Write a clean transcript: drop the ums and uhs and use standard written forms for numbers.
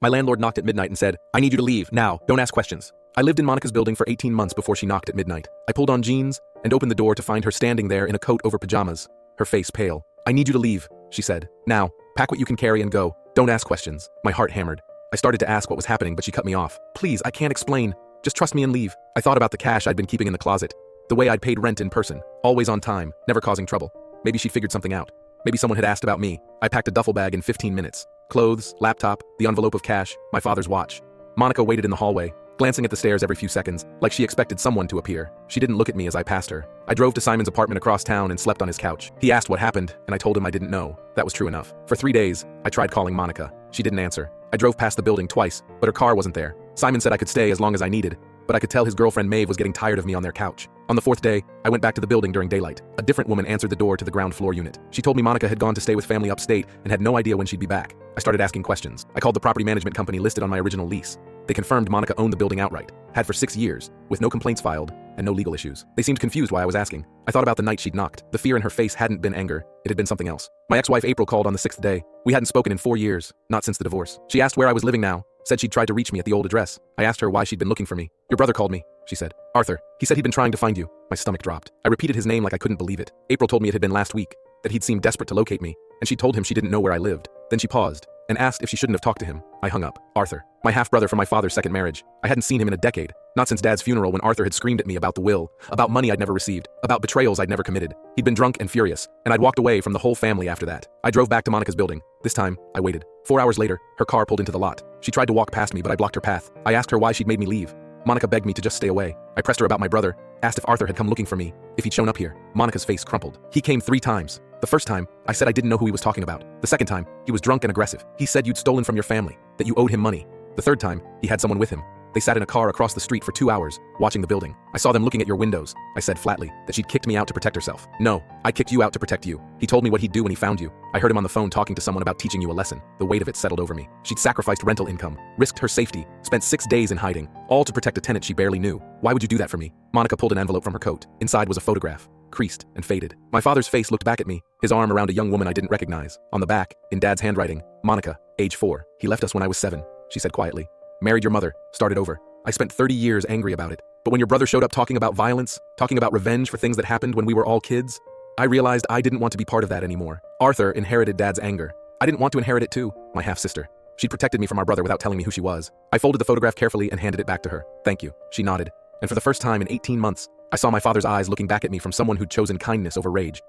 My landlord knocked at midnight and said, "I need you to leave, now, don't ask questions." I lived in Monica's building for 18 months before she knocked at midnight. I pulled on jeans and opened the door to find her standing there in a coat over pajamas, her face pale. "I need you to leave," she said. "Now, pack what you can carry and go. Don't ask questions." My heart hammered. I started to ask what was happening, but she cut me off. "Please, I can't explain. Just trust me and leave." I thought about the cash I'd been keeping in the closet, the way I'd paid rent in person, always on time, never causing trouble. Maybe she'd figured something out. Maybe someone had asked about me. I packed a duffel bag in 15 minutes. Clothes, laptop, the envelope of cash, my father's watch. Monica waited in the hallway, glancing at the stairs every few seconds, like she expected someone to appear. She didn't look at me as I passed her. I drove to Simon's apartment across town and slept on his couch. He asked what happened, and I told him I didn't know. That was true enough. For 3 days, I tried calling Monica. She didn't answer. I drove past the building twice, but her car wasn't there. Simon said I could stay as long as I needed, but I could tell his girlfriend Maeve was getting tired of me on their couch. On the 4th day, I went back to the building during daylight. A different woman answered the door to the ground floor unit. She told me Monica had gone to stay with family upstate and had no idea when she'd be back. I started asking questions. I called the property management company listed on my original lease. They confirmed Monica owned the building outright, had for 6 years, with no complaints filed and no legal issues. They seemed confused why I was asking. I thought about the night she'd knocked. The fear in her face hadn't been anger, it had been something else. My ex-wife April called on the 6th day. We hadn't spoken in 4 years, not since the divorce. She asked where I was living now, said she'd tried to reach me at the old address. I asked her why she'd been looking for me. "Your brother called me," she said. "Arthur. He said he'd been trying to find you." My stomach dropped. I repeated his name like I couldn't believe it. April told me it had been last week, that he'd seemed desperate to locate me, and she told him she didn't know where I lived. Then she paused and asked if she shouldn't have talked to him. I hung up. Arthur. My half-brother from my father's second marriage. I hadn't seen him in a decade. Not since Dad's funeral when Arthur had screamed at me about the will, about money I'd never received, about betrayals I'd never committed. He'd been drunk and furious, and I'd walked away from the whole family after that. I drove back to Monica's building. This time, I waited. 4 hours later, her car pulled into the lot. She tried to walk past me, but I blocked her path. I asked her why she'd made me leave. Monica begged me to just stay away. I pressed her about my brother, asked if Arthur had come looking for me, if he'd shown up here. Monica's face crumpled. He came 3 times. The first time, I said I didn't know who he was talking about. The second time, he was drunk and aggressive. He said you'd stolen from your family, that you owed him money. The third time, he had someone with him. They sat in a car across the street for 2 hours, watching the building. I saw them looking at your windows. I said flatly that she'd kicked me out to protect herself. "No, I kicked you out to protect you." He told me what he'd do when he found you. I heard him on the phone talking to someone about teaching you a lesson. The weight of it settled over me. She'd sacrificed rental income, risked her safety, spent 6 days in hiding, all to protect a tenant she barely knew. Why would you do that for me? Monica pulled an envelope from her coat. Inside was a photograph, creased and faded. My father's face looked back at me, his arm around a young woman I didn't recognize. On the back, in Dad's handwriting, Monica, age 4. "He left us when I was 7, she said quietly. "Married your mother, started over. I spent 30 years angry about it. But when your brother showed up talking about violence, talking about revenge for things that happened when we were all kids, I realized I didn't want to be part of that anymore." Arthur inherited Dad's anger. I didn't want to inherit it too. My half-sister. She'd protected me from our brother without telling me who she was. I folded the photograph carefully and handed it back to her. "Thank you." She nodded. And for the first time in 18 months, I saw my father's eyes looking back at me from someone who'd chosen kindness over rage.